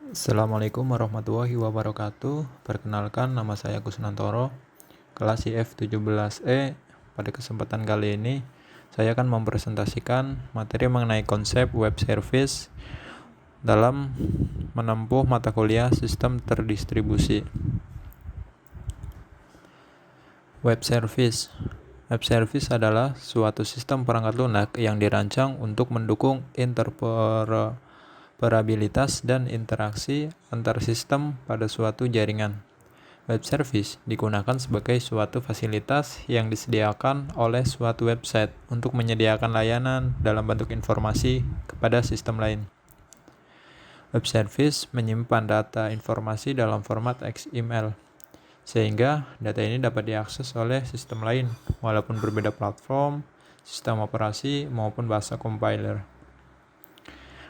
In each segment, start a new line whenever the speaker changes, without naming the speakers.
Assalamualaikum warahmatullahi wabarakatuh. Perkenalkan, nama saya Kusnantoro, kelas IF17E. Pada kesempatan kali ini, saya akan mempresentasikan materi mengenai konsep web service dalam menempuh mata kuliah sistem terdistribusi. Web service adalah suatu sistem perangkat lunak yang dirancang untuk mendukung interoperabilitas dan interaksi antar sistem pada suatu jaringan. Web service digunakan sebagai suatu fasilitas yang disediakan oleh suatu website untuk menyediakan layanan dalam bentuk informasi kepada sistem lain. Web service menyimpan data informasi dalam format XML, sehingga data ini dapat diakses oleh sistem lain, walaupun berbeda platform, sistem operasi, maupun bahasa compiler.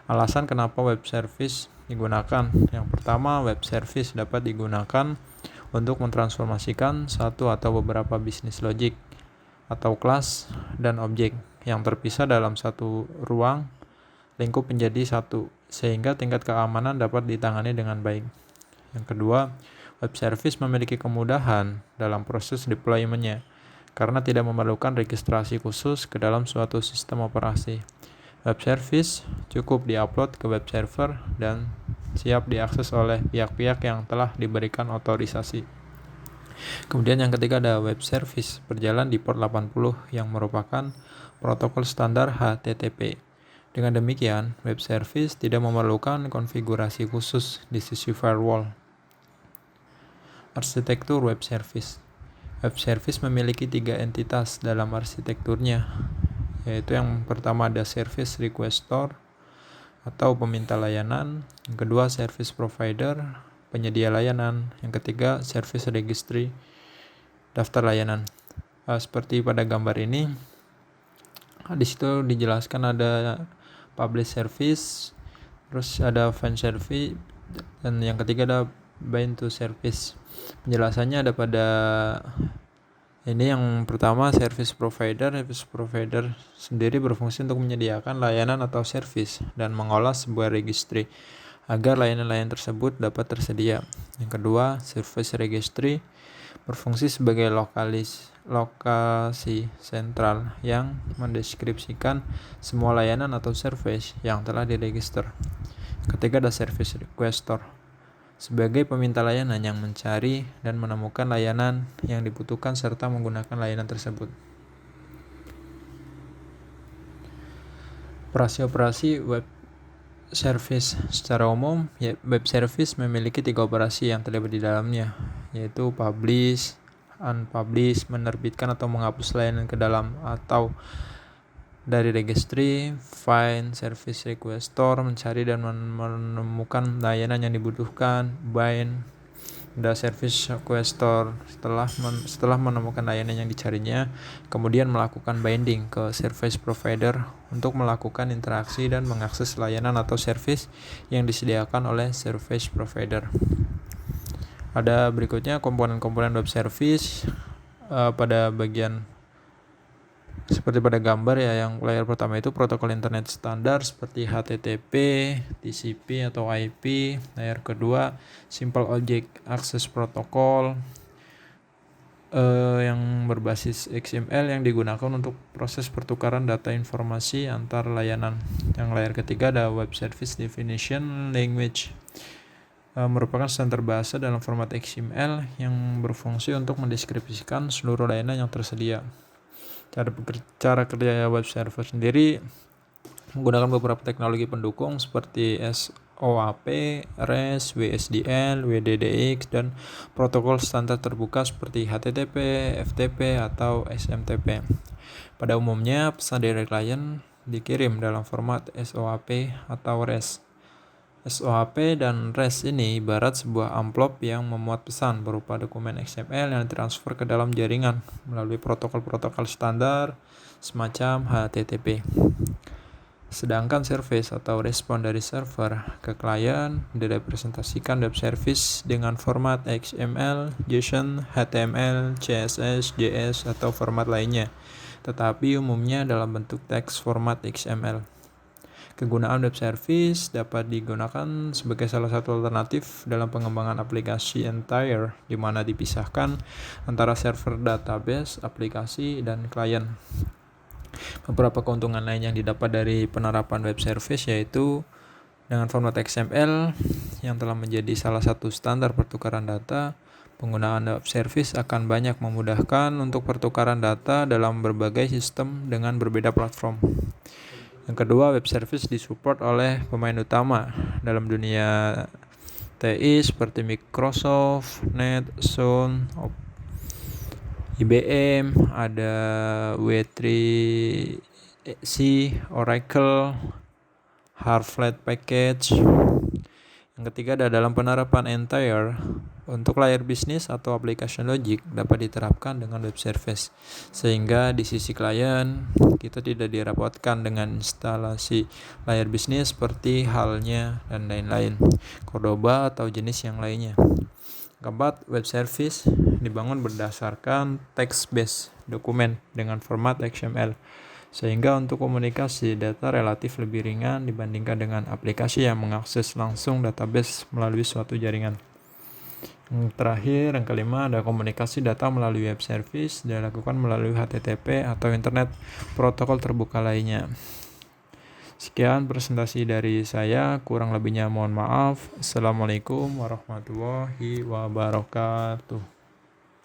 Alasan kenapa web service digunakan. Yang pertama, web service dapat digunakan untuk mentransformasikan satu atau beberapa bisnis logic atau kelas dan objek yang terpisah dalam satu ruang lingkup menjadi satu, sehingga tingkat keamanan dapat ditangani dengan baik. Yang kedua, web service memiliki kemudahan dalam proses deployment-nya karena tidak memerlukan registrasi khusus ke dalam suatu sistem operasi. Web service cukup diupload ke web server dan siap diakses oleh pihak-pihak yang telah diberikan otorisasi. Kemudian yang ketiga ada web service berjalan di port 80 yang merupakan protokol standar HTTP. Dengan demikian, web service tidak memerlukan konfigurasi khusus di sisi firewall. Arsitektur web service. Web service memiliki 3 entitas dalam arsitekturnya, yaitu yang pertama ada service requestor atau peminta layanan, yang kedua service provider, penyedia layanan, yang ketiga service registry, daftar layanan. Seperti pada gambar ini, di situ dijelaskan ada publish service, terus ada fan service, dan yang ketiga ada bind to service. Penjelasannya ada pada ini. Yang pertama, service provider sendiri berfungsi untuk menyediakan layanan atau service dan mengolah sebuah registry agar layanan-layanan tersebut dapat tersedia. Yang kedua, service registry berfungsi sebagai lokasi sentral yang mendeskripsikan semua layanan atau service yang telah diregister. Ketiga ada service requestor sebagai peminta layanan yang mencari dan menemukan layanan yang dibutuhkan serta menggunakan layanan tersebut. Operasi web service secara umum, web service memiliki 3 operasi yang terlibat di dalamnya, yaitu publish, unpublish, menerbitkan atau menghapus layanan ke dalam atau dari registry, find service requestor, mencari dan menemukan layanan yang dibutuhkan, bind the service requestor setelah menemukan layanan yang dicarinya, kemudian melakukan binding ke service provider untuk melakukan interaksi dan mengakses layanan atau service yang disediakan oleh service provider. Ada berikutnya komponen-komponen web service pada bagian seperti pada gambar ya. Yang layer pertama itu protokol internet standar seperti HTTP, TCP atau IP. Layer kedua Simple Object Access Protocol yang berbasis XML yang digunakan untuk proses pertukaran data informasi antar layanan. Yang layer ketiga ada Web Service Definition Language, merupakan standar bahasa dalam format XML yang berfungsi untuk mendeskripsikan seluruh layanan yang tersedia. Cara kerja web server sendiri menggunakan beberapa teknologi pendukung seperti SOAP, REST, WSDL, WDDX, dan protokol standar terbuka seperti HTTP, FTP, atau SMTP. Pada umumnya, pesan dari klien dikirim dalam format SOAP atau REST. SOAP dan REST ini ibarat sebuah amplop yang memuat pesan berupa dokumen XML yang ditransfer ke dalam jaringan melalui protokol-protokol standar semacam HTTP. Sedangkan service atau respon dari server ke klien direpresentasikan web service dengan format XML, JSON, HTML, CSS, JS, atau format lainnya, tetapi umumnya dalam bentuk teks format XML. Kegunaan web service dapat digunakan sebagai salah satu alternatif dalam pengembangan aplikasi entire, di mana dipisahkan antara server database, aplikasi, dan klien. Beberapa keuntungan lain yang didapat dari penerapan web service yaitu dengan format XML yang telah menjadi salah satu standar pertukaran data, penggunaan web service akan banyak memudahkan untuk pertukaran data dalam berbagai sistem dengan berbeda platform. Yang kedua, web service disupport oleh pemain utama dalam dunia TI seperti Microsoft, Net, Sun, IBM, ada W3C, Oracle, Harvard Package. Yang ketiga ada dalam penerapan entire untuk layar bisnis atau application logic dapat diterapkan dengan web service, sehingga di sisi klien kita tidak direpotkan dengan instalasi layar bisnis seperti halnya dan lain-lain, Cordova atau jenis yang lainnya. Keempat, web service dibangun berdasarkan text-based dokumen dengan format XML, sehingga untuk komunikasi data relatif lebih ringan dibandingkan dengan aplikasi yang mengakses langsung database melalui suatu jaringan. Yang terakhir, yang kelima, ada komunikasi data melalui web service dilakukan melalui HTTP atau Internet protokol terbuka lainnya. Sekian presentasi dari saya, kurang lebihnya mohon maaf. Assalamualaikum warahmatullahi wabarakatuh.